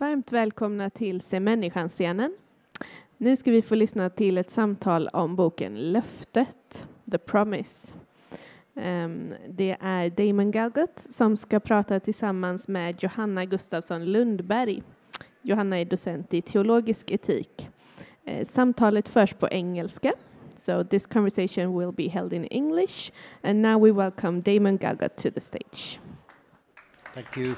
Varmt välkomna till Se människan-scenen. Nu ska vi få lyssna till ett samtal om boken Löftet, The Promise. Det är Damon Galgut som ska prata tillsammans med Johanna Gustafsson Lundberg. Johanna är docent i teologisk etik. Samtalet förs på engelska. So this conversation will be held in English. And now we welcome Damon Galgut to the stage. Thank you.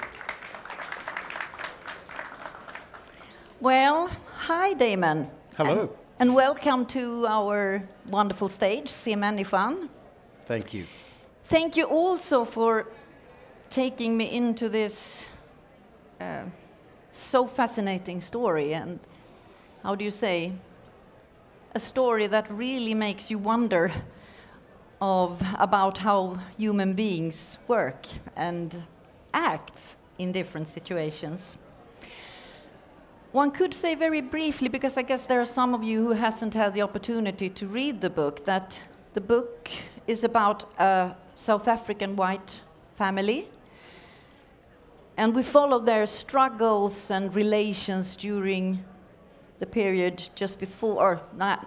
Well, hi Damon. Hello. And welcome to our wonderful stage, Se människan. Thank you. Thank you also for taking me into this so fascinating story, and how do you say, a story that really makes you wonder about how human beings work and act in different situations. One could say very briefly, because I guess there are some of you who hasn't had the opportunity to read the book, that the book is about a South African white family. And we follow their struggles and relations during the period just before, or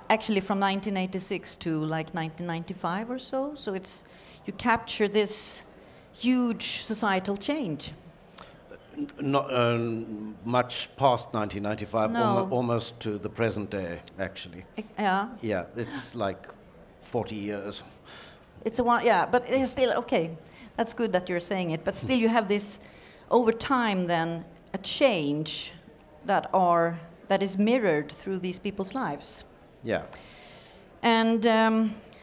actually from 1986 to like 1995 or so. So you capture this huge societal change. Not much past 1995, No. almost to the present day, actually. Yeah. Yeah, it's like 40 years. It's a one, yeah, but it's still okay. That's good that you're saying it, but still you have this over time then a change that is mirrored through these people's lives. Yeah. And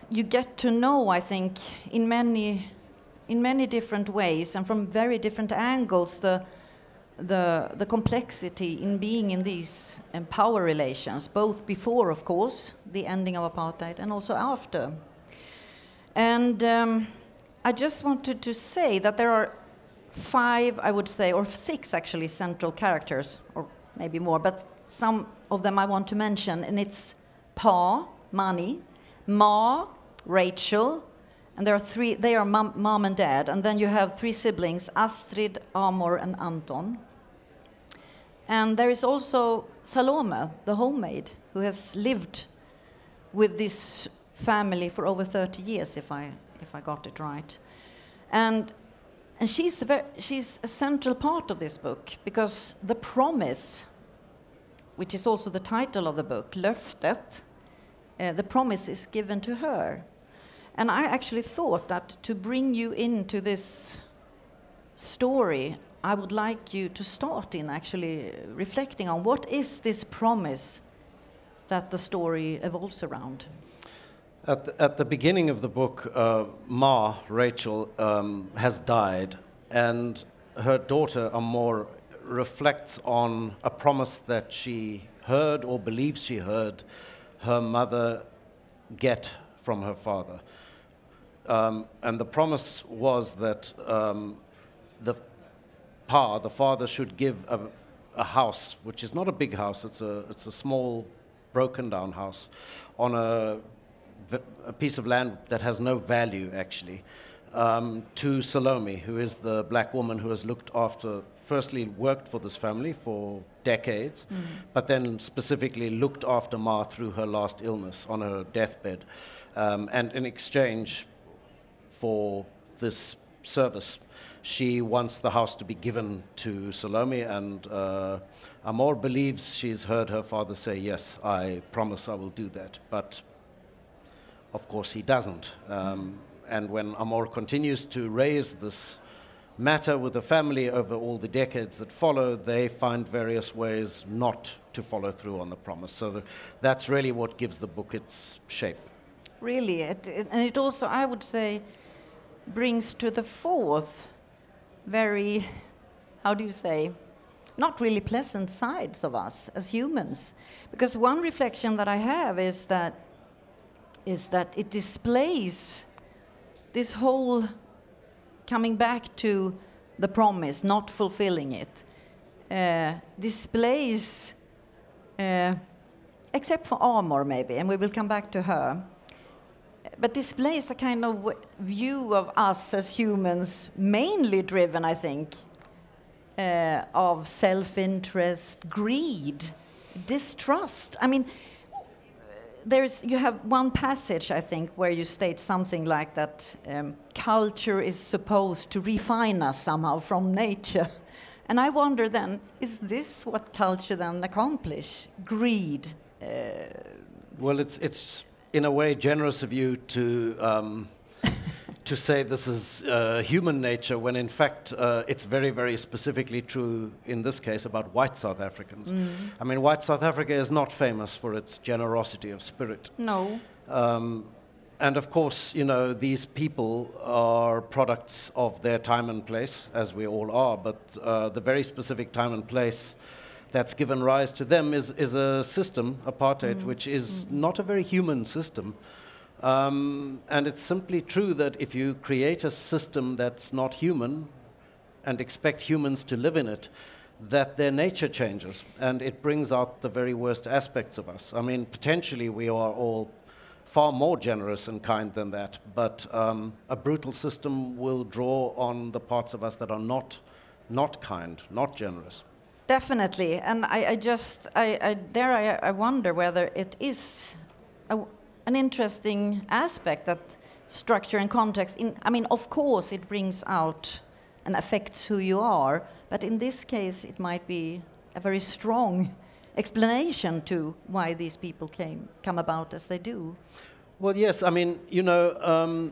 you get to know, I think, in many different ways and from very different angles the complexity in being in these power relations, both before, of course, the ending of apartheid, and also after. And I just wanted to say that there are 5, I would say, or 6 actually, central characters, or maybe more, but some of them I want to mention, and it's Pa, Mani, Ma, Rachel, and there are 3, they are mom and dad, and then you have 3 siblings, Astrid, Amor, and Anton. And there is also Salome, the homemaid, who has lived with this family for over 30 years, if I got it right. And she's a central part of this book, because the promise, which is also the title of the book, Löftet, the promise is given to her. And I actually thought that to bring you into this story, I would like you to start in actually reflecting on what is this promise that the story evolves around. At the beginning of the book, Ma, Rachel, has died, and her daughter, Amor, reflects on a promise that she heard, or believes she heard, her mother get from her father. And the promise was that the father should give a house, which is not a big house, it's a small, broken down house, on a piece of land that has no value, actually, to Salome, who is the black woman who has looked after, firstly worked for this family for decades, but then specifically looked after Ma through her last illness on her deathbed. And in exchange for this service, she wants the house to be given to Salome, and Amor believes she's heard her father say, yes, I promise I will do that. But of course he doesn't. And when Amor continues to raise this matter with the family over all the decades that follow, they find various ways not to follow through on the promise. So that's really what gives the book its shape. Really, and it also, I would say, brings to the forth very, how do you say, not really pleasant sides of us as humans. Because one reflection that I have is that it displays this whole coming back to the promise, not fulfilling it, displays, except for Amor maybe, and we will come back to her, but displays a kind of view of us as humans, mainly driven, I think, of self-interest, greed, distrust. I mean, you have one passage, I think, where you state something like that culture is supposed to refine us somehow from nature. And I wonder then, is this what culture then accomplish? Greed? Well, it's in a way generous of you to say this is human nature, when in fact it's very, very specifically true in this case about white South Africans. I mean, white South Africa is not famous for its generosity of spirit. No. And of course, you know, these people are products of their time and place, as we all are, but the very specific time and place that's given rise to them is a system, apartheid, which is not a very human system. And it's simply true that if you create a system that's not human and expect humans to live in it, that their nature changes and it brings out the very worst aspects of us. I mean, potentially we are all far more generous and kind than that, but a brutal system will draw on the parts of us that are not kind, not generous. Definitely, and I wonder whether it is an interesting aspect that structure and context. I mean, of course, it brings out and affects who you are, but in this case, it might be a very strong explanation to why these people come about as they do. Well, yes, I mean, you know,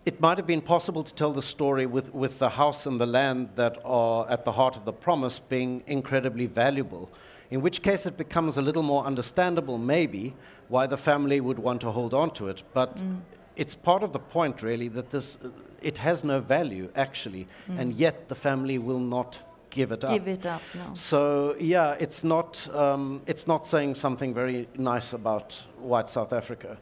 it might have been possible to tell the story with the house and the land that are at the heart of the promise being incredibly valuable, in which case it becomes a little more understandable, maybe, why the family would want to hold on to it. But it's part of the point, really, that it has no value, actually, and yet the family will not give it up. Give it up, no. So, yeah, it's not saying something very nice about white South Africa,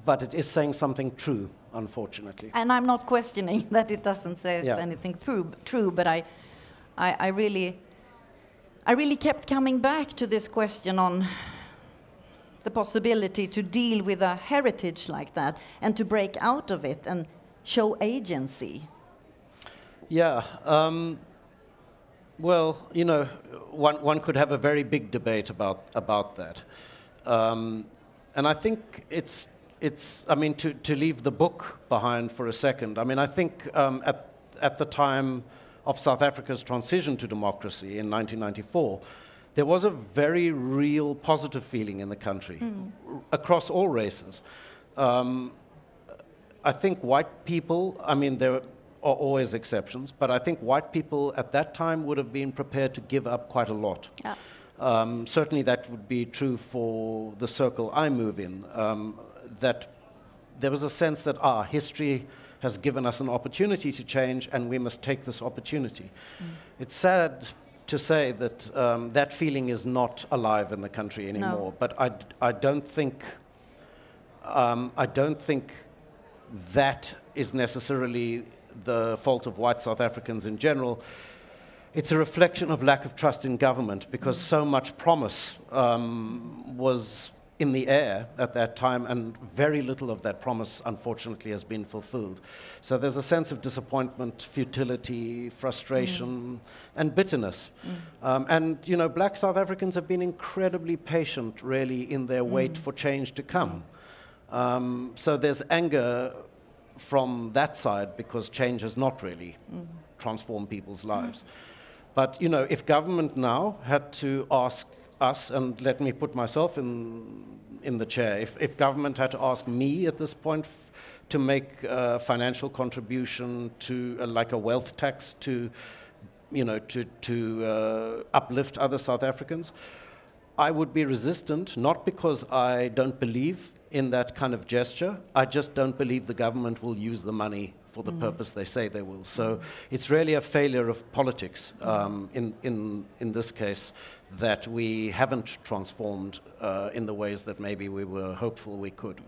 but it is saying something true, unfortunately. And I'm not questioning that it doesn't say anything true, but I really kept coming back to this question on the possibility to deal with a heritage like that and to break out of it and show agency. Yeah. Well, you know, one could have a very big debate about that. And I think it's I mean, to leave the book behind for a second, I mean, I think at the time of South Africa's transition to democracy in 1994, there was a very real positive feeling in the country across all races. I think white people, I mean, there are always exceptions, but I think white people at that time would have been prepared to give up quite a lot. Yeah. Certainly that would be true for the circle I move in, that there was a sense that history has given us an opportunity to change and we must take this opportunity. It's sad to say that that feeling is not alive in the country anymore, no. But I don't think that is necessarily the fault of white South Africans in general. It's a reflection of lack of trust in government, because so much promise was in the air at that time, and very little of that promise, unfortunately, has been fulfilled. So there's a sense of disappointment, futility, frustration, and bitterness. And, you know, black South Africans have been incredibly patient, really, in their wait for change to come. So there's anger from that side, because change has not really transformed people's lives. But, you know, if government now had to ask us, and let me put myself in the chair, if government had to ask me at this point to make a financial contribution to like a wealth tax to, you know, to uplift other South Africans, I would be resistant, not because I don't believe in that kind of gesture, I just don't believe the government will use the money for the purpose they say they will. So it's really a failure of politics in this case, that we haven't transformed in the ways that maybe we were hopeful we could.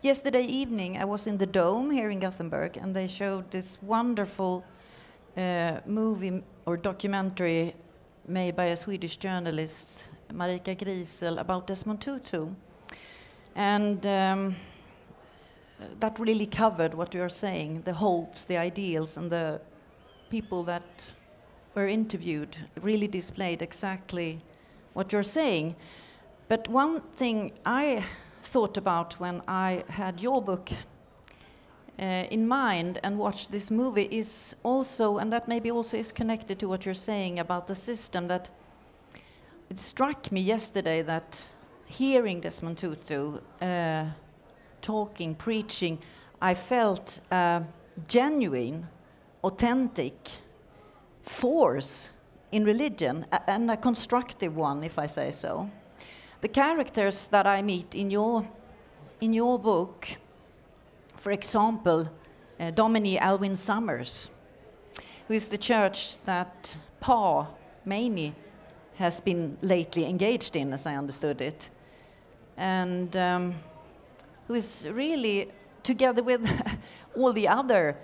Yesterday evening I was in the Dome here in Gothenburg, and they showed this wonderful movie or documentary made by a Swedish journalist, Marika Grisel, about Desmond Tutu. And that really covered what you are saying, the hopes, the ideals, and the people that were interviewed really displayed exactly what you're saying. But one thing I thought about when I had your book in mind and watched this movie is also, and that maybe also is connected to what you're saying about the system, that it struck me yesterday that hearing Desmond Tutu talking, preaching, I felt genuine, authentic force in religion, and a constructive one, if I say so. The characters that I meet in your book, for example, Dominic Alwyn Summers, who is the church that Pa Maney has been lately engaged in, as I understood it, and who is really, together with all the other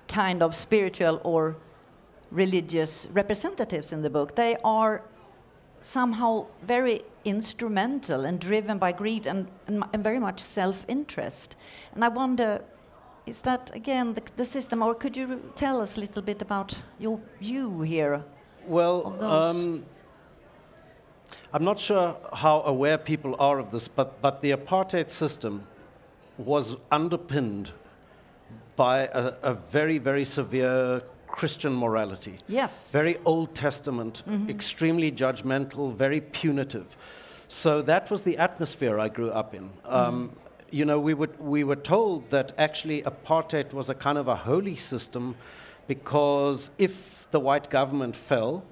kind of spiritual or religious representatives in the book, they are somehow very instrumental and driven by greed and very much self-interest. And I wonder, is that again the system, or could you tell us a little bit about your view here? Well, I'm not sure how aware people are of this, but the apartheid system was underpinned by a very, very severe Christian morality. Yes. Very Old Testament, extremely judgmental, very punitive. So that was the atmosphere I grew up in. You know, we were told that actually apartheid was a kind of a holy system, because if the white government fell,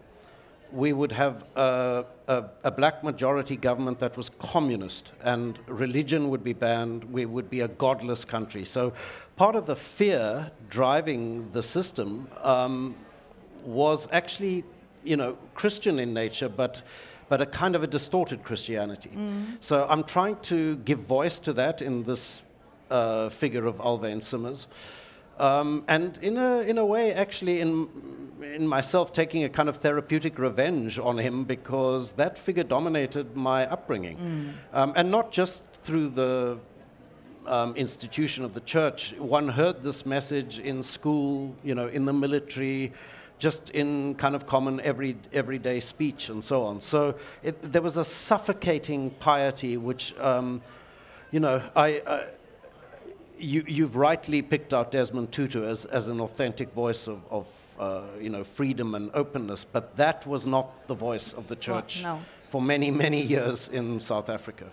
we would have a black majority government that was communist, and religion would be banned. We would be a godless country. So part of the fear driving the system was actually, you know, Christian in nature, but a kind of a distorted Christianity. So I'm trying to give voice to that in this figure of Alwyn Summers. And in a way, actually, in myself, taking a kind of therapeutic revenge on him, because that figure dominated my upbringing, and not just through the institution of the church. One heard this message in school, you know, in the military, just in kind of common everyday speech and so on. So there was a suffocating piety, which, you know, You've rightly picked out Desmond Tutu as an authentic voice of you know, freedom and openness, but that was not the voice of the church for many, many years in South Africa.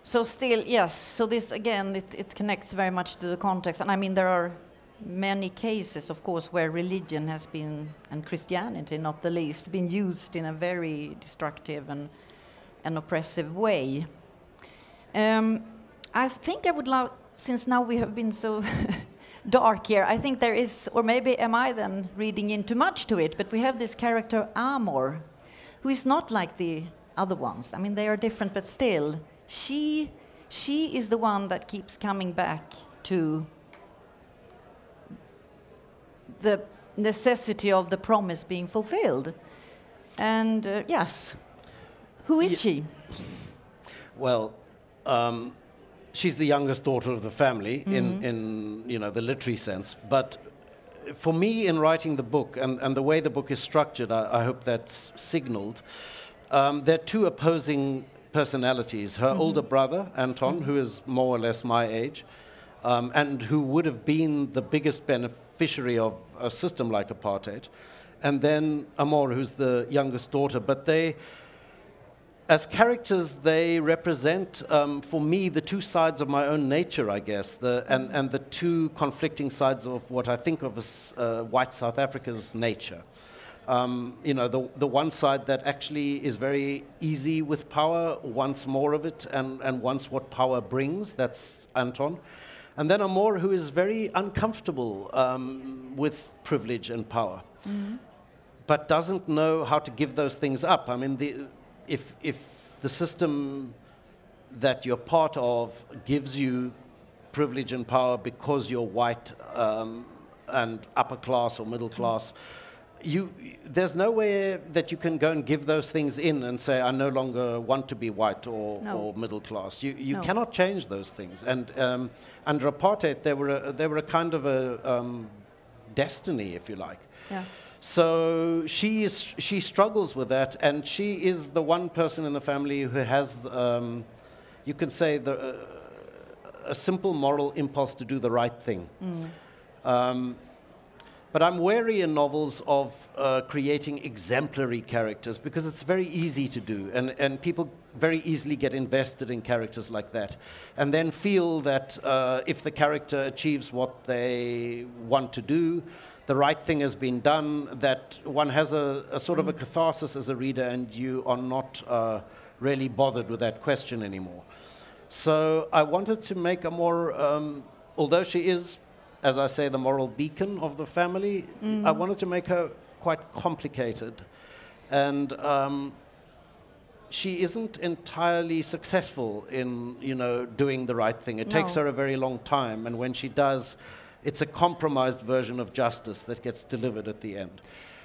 So still, yes, so this again, it connects very much to the context. And I mean, there are many cases, of course, where religion has been, and Christianity not the least, been used in a very destructive and oppressive way. I think I would love, since now we have been so dark here, I think there is, or maybe am I then reading in too much to it, but we have this character Amor, who is not like the other ones. I mean, they are different, but still, she is the one that keeps coming back to the necessity of the promise being fulfilled. And yes, who is she? Well, she's the youngest daughter of the family in you know, the literary sense. But for me, in writing the book and the way the book is structured, I hope that's signaled. There are two opposing personalities. Her older brother, Anton, who is more or less my age, and who would have been the biggest beneficiary of a system like apartheid. And then Amor, who's the youngest daughter. But they, as characters, they represent, for me, the two sides of my own nature, I guess, and the two conflicting sides of what I think of as white South Africa's nature. You know, the one side that actually is very easy with power, wants more of it, and wants what power brings. That's Anton. And then Amor, who is very uncomfortable with privilege and power, but doesn't know how to give those things up. I mean, if the system that you're part of gives you privilege and power because you're white and upper class or middle class, there's no way that you can go and give those things in and say, I no longer want to be white or middle class. You cannot change those things. And under apartheid, they were a kind of a destiny, if you like. Yeah. So she struggles with that, and she is the one person in the family who has, you can say, a simple moral impulse to do the right thing. But I'm wary in novels of creating exemplary characters, because it's very easy to do, and people very easily get invested in characters like that, and then feel that if the character achieves what they want to do, the right thing has been done, that one has a sort of a catharsis as a reader, and you are not really bothered with that question anymore. So I wanted to make a more, although she is, as I say, the moral beacon of the family, I wanted to make her quite complicated. And she isn't entirely successful in, doing the right thing. It takes her a very long time, and when she does, it's a compromised version of justice that gets delivered at the end,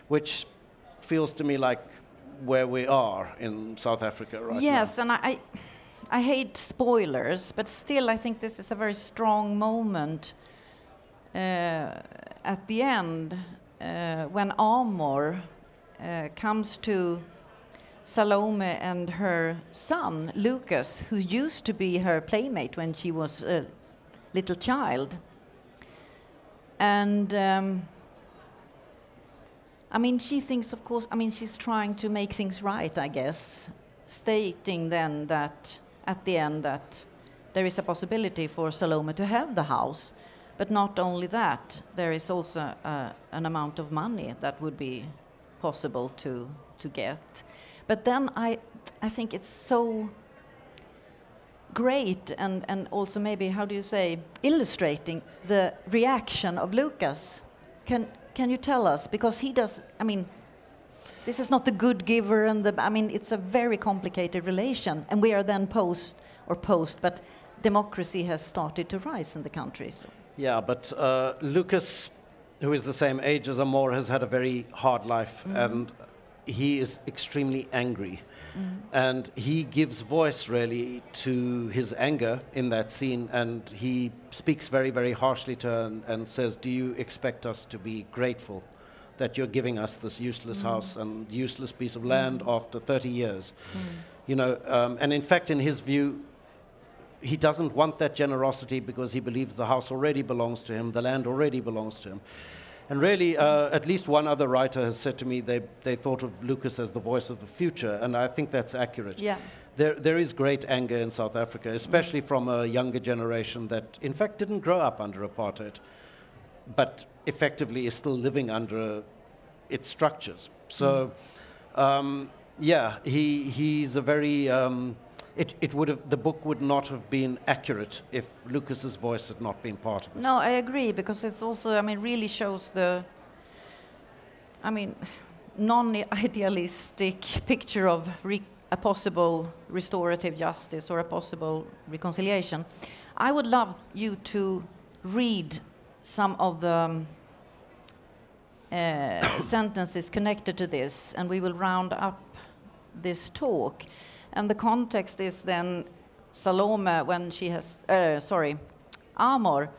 which feels to me like where we are in South Africa right now. Yes, and I hate spoilers, but still I think this is a very strong moment at the end when Amor comes to Salome and her son, Lucas, who used to be her playmate when she was a little child. And I mean, she thinks, of course, I mean, she's trying to make things right, I guess, stating then that at the end that there is a possibility for Salome to have the house. But not only that, there is also an amount of money that would be possible to get. But then I think it's so great and also maybe, how do you say, illustrating the reaction of Lucas. Can you tell us? Because he does, I mean, this is not the good giver and it's a very complicated relation, and we are then but democracy has started to rise in the country. So. Yeah, but Lucas, who is the same age as Amor, has had a very hard life, and he is extremely angry. And he gives voice, really, to his anger in that scene, and he speaks very, very harshly to her and says, do you expect us to be grateful that you're giving us this useless house and useless piece of land after 30 years? And in fact, in his view, he doesn't want that generosity because he believes the house already belongs to him, the land already belongs to him. And really, at least one other writer has said to me they thought of Lucas as the voice of the future, and I think that's accurate. Yeah. There is great anger in South Africa, especially from a younger generation that, in fact, didn't grow up under apartheid, but effectively is still living under its structures. So, he's a very... the book would not have been accurate if Lucas's voice had not been part of it. No, I agree, because it's also, really shows the, non-idealistic picture of a possible restorative justice or a possible reconciliation. I would love you to read some of the sentences connected to this, and we will round up this talk. And the context is then Salome when she has, Amor,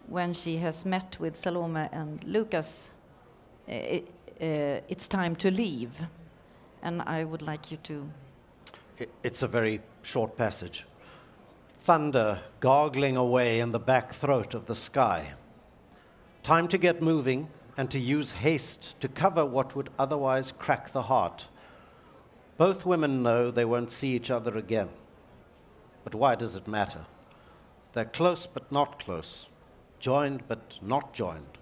when she has met with Salome and Lucas, it's time to leave. And I would like you to... It's a very short passage. Thunder gargling away in the back throat of the sky. Time to get moving and to use haste to cover what would otherwise crack the heart. Both women know they won't see each other again. But why does it matter? They're close but not close, joined but not joined.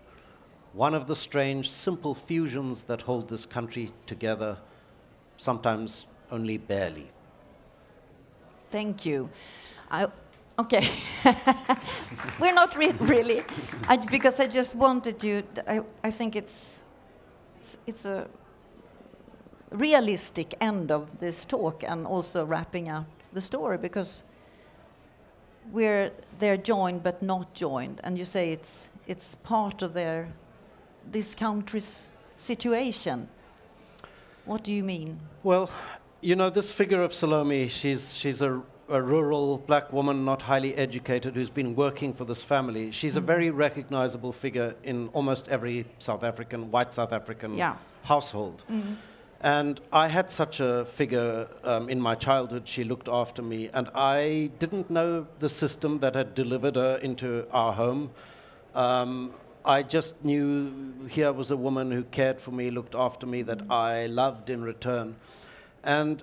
One of the strange, simple fusions that hold this country together, sometimes only barely. Thank you. Okay. We're not really, because I just wanted you, I think it's a realistic end of this talk, and also wrapping up the story, because they're joined but not joined, and you say it's part of this country's situation. What do you mean? Well, this figure of Salome, she's a a rural black woman, not highly educated, who's been working for this family. She's a very recognizable figure in almost every white South African household. And I had such a figure in my childhood. She looked after me, and I didn't know the system that had delivered her into our home. I just knew here was a woman who cared for me, looked after me, that I loved in return. And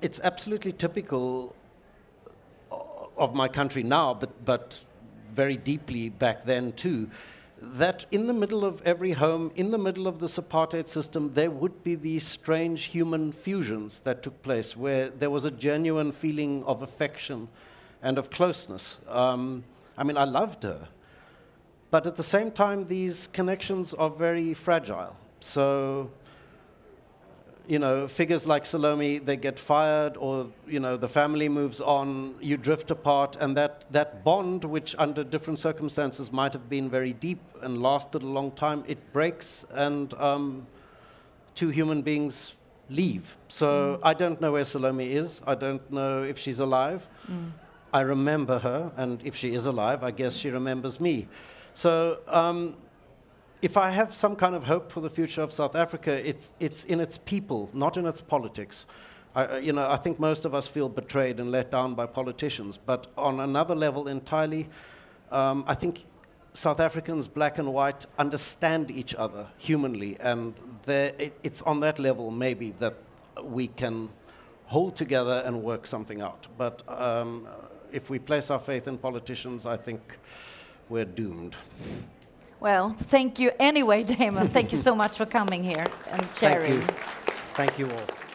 it's absolutely typical of my country now, but very deeply back then too, that in the middle of every home, in the middle of this apartheid system, there would be these strange human fusions that took place where there was a genuine feeling of affection and of closeness. I mean, I loved her. But at the same time, these connections are very fragile. So, you know, figures like Salome, they get fired, or, you know, the family moves on, you drift apart, and that bond, which under different circumstances might have been very deep and lasted a long time, it breaks, and two human beings leave. So I don't know where Salome is. I don't know if she's alive. I remember her, and if she is alive, I guess she remembers me. So if I have some kind of hope for the future of South Africa, it's in its people, not in its politics. I think most of us feel betrayed and let down by politicians, but on another level entirely, I think South Africans, black and white, understand each other humanly, and it's on that level maybe that we can hold together and work something out. But if we place our faith in politicians, I think we're doomed. Well, thank you anyway, Damon. Thank you so much for coming here and sharing. Thank you. Thank you all.